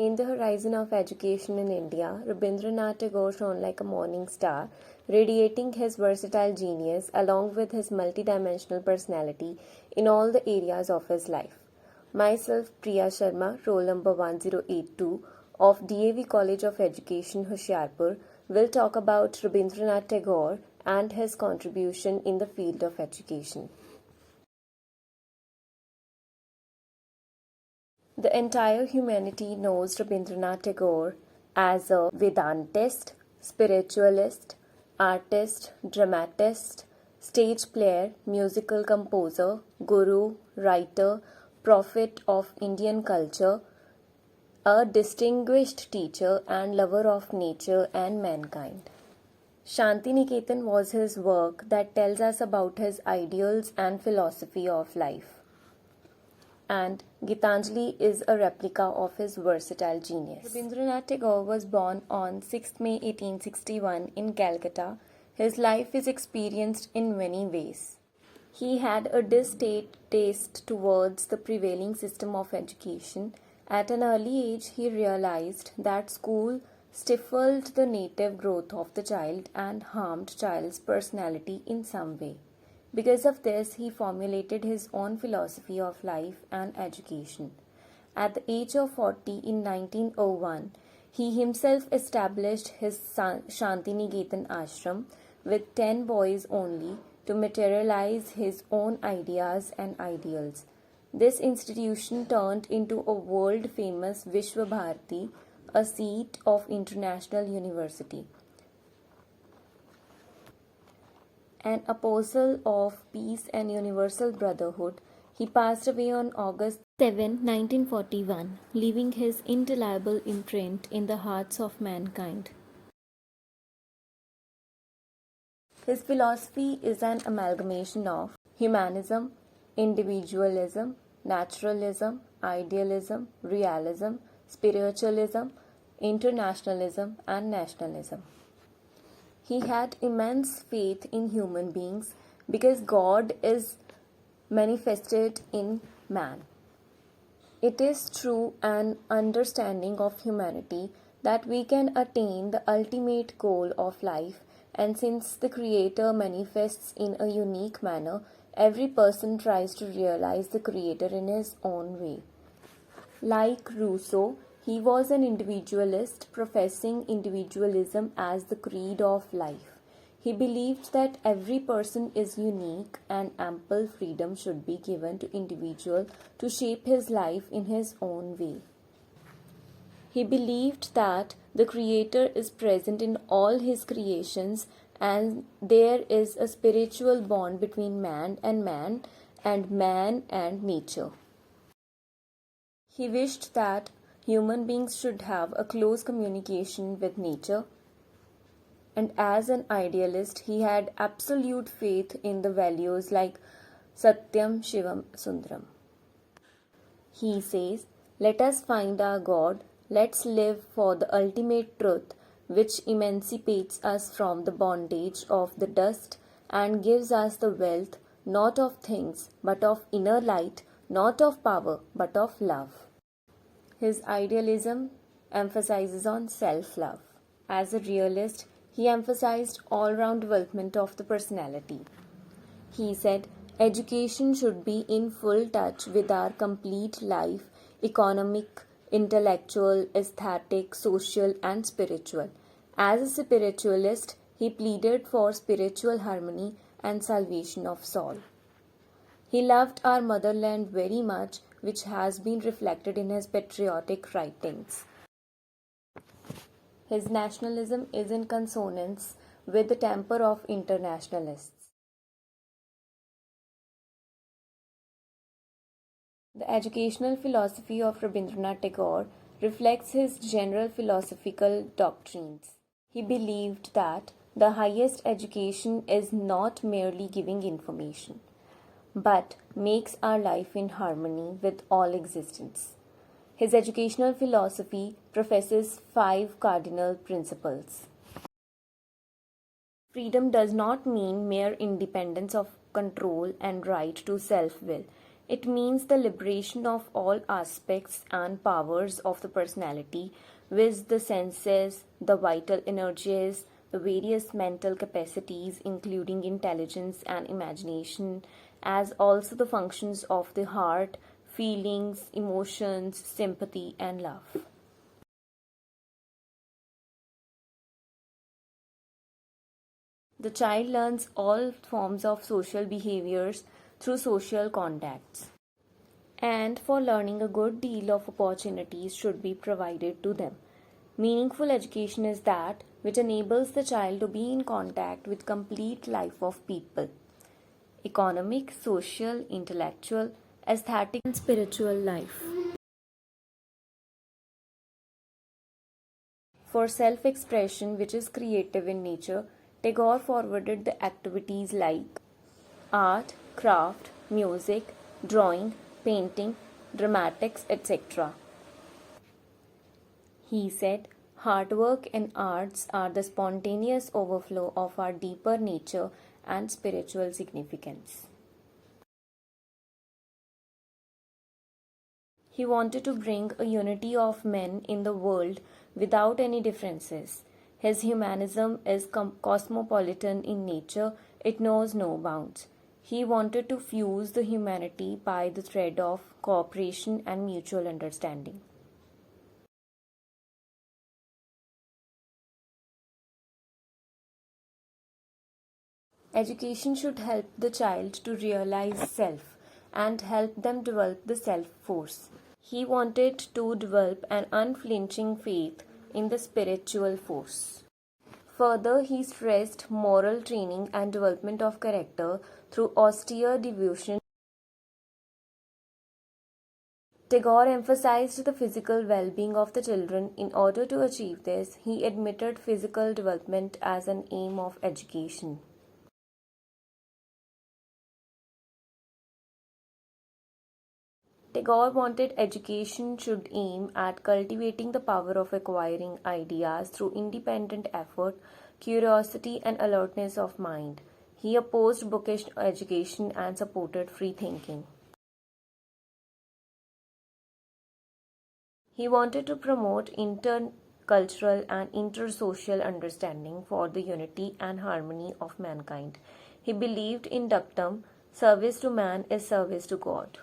In the horizon of education in India, Rabindranath Tagore shone like a morning star, radiating his versatile genius along with his multidimensional personality in all the areas of his life. Myself, Priya Sharma, roll number 1082 of DAV College of Education, Hoshiarpur, will talk about Rabindranath Tagore and his contribution in the field of education. The entire humanity knows Rabindranath Tagore as a Vedantist, spiritualist, artist, dramatist, stage player, musical composer, guru, writer, prophet of Indian culture, a distinguished teacher and lover of nature and mankind. Shantiniketan was his work that tells us about his ideals and philosophy of life. And Gitanjali is a replica of his versatile genius. Rabindranath Tagore was born on 6th May 1861 in Calcutta. His life is experienced in many ways. He had a distaste towards the prevailing system of education. At an early age, he realized that school stifled the native growth of the child and harmed child's personality in some way. Because of this, he formulated his own philosophy of life and education. At the age of 40 in 1901, he himself established his Shantiniketan ashram with 10 boys only to materialize his own ideas and ideals. This institution turned into a world-famous Vishwa Bharati, a seat of international university. An apostle of peace and universal brotherhood, he passed away on August 7, 1941, leaving his indelible imprint in the hearts of mankind. His philosophy is an amalgamation of humanism, individualism, naturalism, idealism, realism, spiritualism, internationalism, and nationalism. He had immense faith in human beings because God is manifested in man. It is through an understanding of humanity that we can attain the ultimate goal of life, and since the Creator manifests in a unique manner, every person tries to realize the Creator in his own way. Like Rousseau, he was an individualist, professing individualism as the creed of life. He believed that every person is unique and ample freedom should be given to individual to shape his life in his own way. He believed that the Creator is present in all his creations and there is a spiritual bond between man and man and nature. He wished that human beings should have a close communication with nature, and as an idealist, he had absolute faith in the values like Satyam Shivam Sundaram. He says, "Let us find our God, let's live for the ultimate truth which emancipates us from the bondage of the dust and gives us the wealth not of things but of inner light, not of power but of love." His idealism emphasizes on self-love. As a realist, he emphasized all-round development of the personality. He said, education should be in full touch with our complete life, economic, intellectual, aesthetic, social, and spiritual. As a spiritualist, he pleaded for spiritual harmony and salvation of soul. He loved our motherland very much, which has been reflected in his patriotic writings. His nationalism is in consonance with the temper of internationalists. The educational philosophy of Rabindranath Tagore reflects his general philosophical doctrines. He believed that the highest education is not merely giving information, but makes our life in harmony with all existence. His educational philosophy professes 5 cardinal principles. Freedom does not mean mere independence of control and right to self-will. It means the liberation of all aspects and powers of the personality, with the senses, the vital energies, the various mental capacities, including intelligence and imagination, as also the functions of the heart, feelings, emotions, sympathy, and love. The child learns all forms of social behaviors through social contacts. And for learning, a good deal of opportunities should be provided to them. Meaningful education is that which enables the child to be in contact with complete life of people: economic, social, intellectual, aesthetic, and spiritual life. For self expression, which is creative in nature, Tagore forwarded the activities like art, craft, music, drawing, painting, dramatics, etc. He said, hard work and arts are the spontaneous overflow of our deeper nature and spiritual significance. He wanted to bring a unity of men in the world without any differences. His humanism is cosmopolitan in nature, it knows no bounds. He wanted to fuse the humanity by the thread of cooperation and mutual understanding. Education should help the child to realize self and help them develop the self force. He wanted to develop an unflinching faith in the spiritual force. Further, he stressed moral training and development of character through austere devotion. Tagore emphasized the physical well being of the children. In order to achieve this, he admitted physical development as an aim of education. Tagore wanted education should aim at cultivating the power of acquiring ideas through independent effort, curiosity, and alertness of mind. He opposed bookish education and supported free thinking. He wanted to promote intercultural and intersocial understanding for the unity and harmony of mankind. He believed in dictum, service to man is service to God.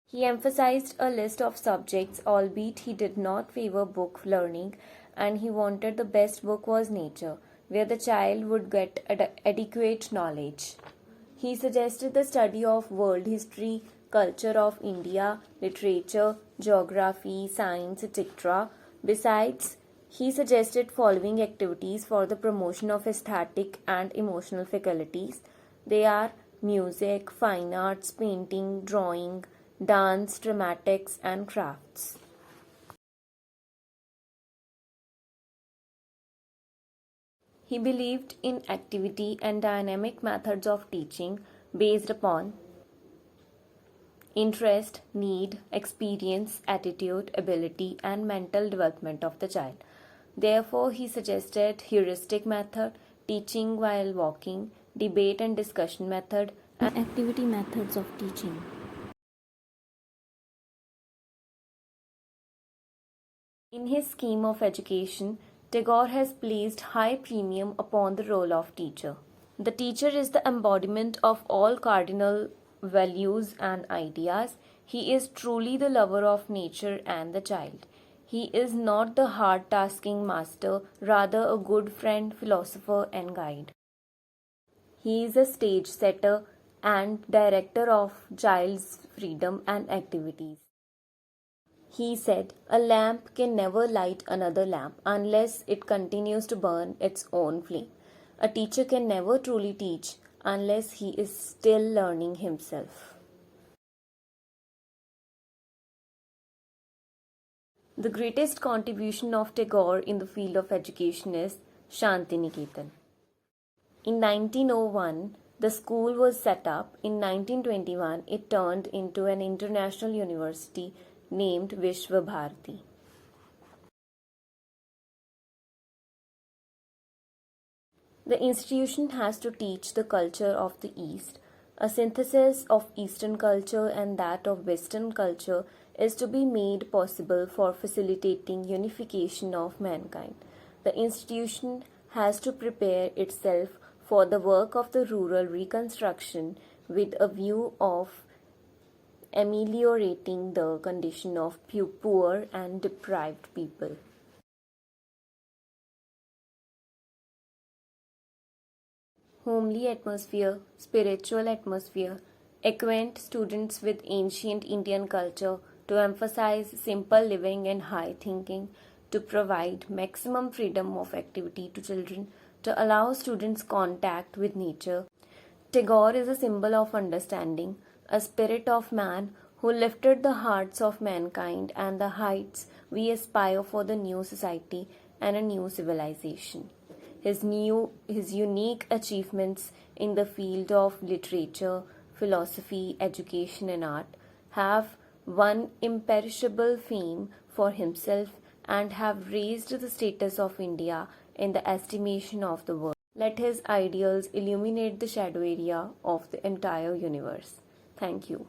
He emphasized a list of subjects, albeit he did not favor book learning, and he wanted the best book was nature, where the child would get adequate knowledge. He suggested the study of world history, culture of India, literature, geography, science, etc. Besides, he suggested following activities for the promotion of aesthetic and emotional faculties. They are music, fine arts, painting, drawing, dance, dramatics, and crafts. He believed in activity and dynamic methods of teaching based upon interest, need, experience, attitude, ability, and mental development of the child. Therefore, he suggested heuristic method, teaching while walking, debate and discussion method, and activity methods of teaching. In his scheme of education, Tagore has placed high premium upon the role of teacher. The teacher is the embodiment of all cardinal values and ideas. He is truly the lover of nature and the child. He is not the hard tasking master, rather a good friend, philosopher, and guide. He is a stage setter and director of child's freedom and activities. He said, a lamp can never light another lamp unless it continues to burn its own flame. A teacher can never truly teach unless he is still learning himself. The greatest contribution of Tagore in the field of education is Shantiniketan. In 1901, the school was set up. In 1921, it turned into an international university named Vishwa Bharati. The institution has to teach the culture of the East. A synthesis of Eastern culture and that of Western culture is to be made possible for facilitating unification of mankind. The institution has to prepare itself for the work of the rural reconstruction with a view of ameliorating the condition of poor and deprived people. Homely atmosphere, spiritual atmosphere, acquaint students with ancient Indian culture, to emphasize simple living and high thinking, to provide maximum freedom of activity to children, to allow students contact with nature. Tagore is a symbol of understanding, a spirit of man who lifted the hearts of mankind and the heights we aspire for the new society and a new civilization. His unique achievements in the field of literature, philosophy, education, and art have won imperishable fame for himself and have raised the status of India in the estimation of the world. Let his ideals illuminate the shadow area of the entire universe. Thank you.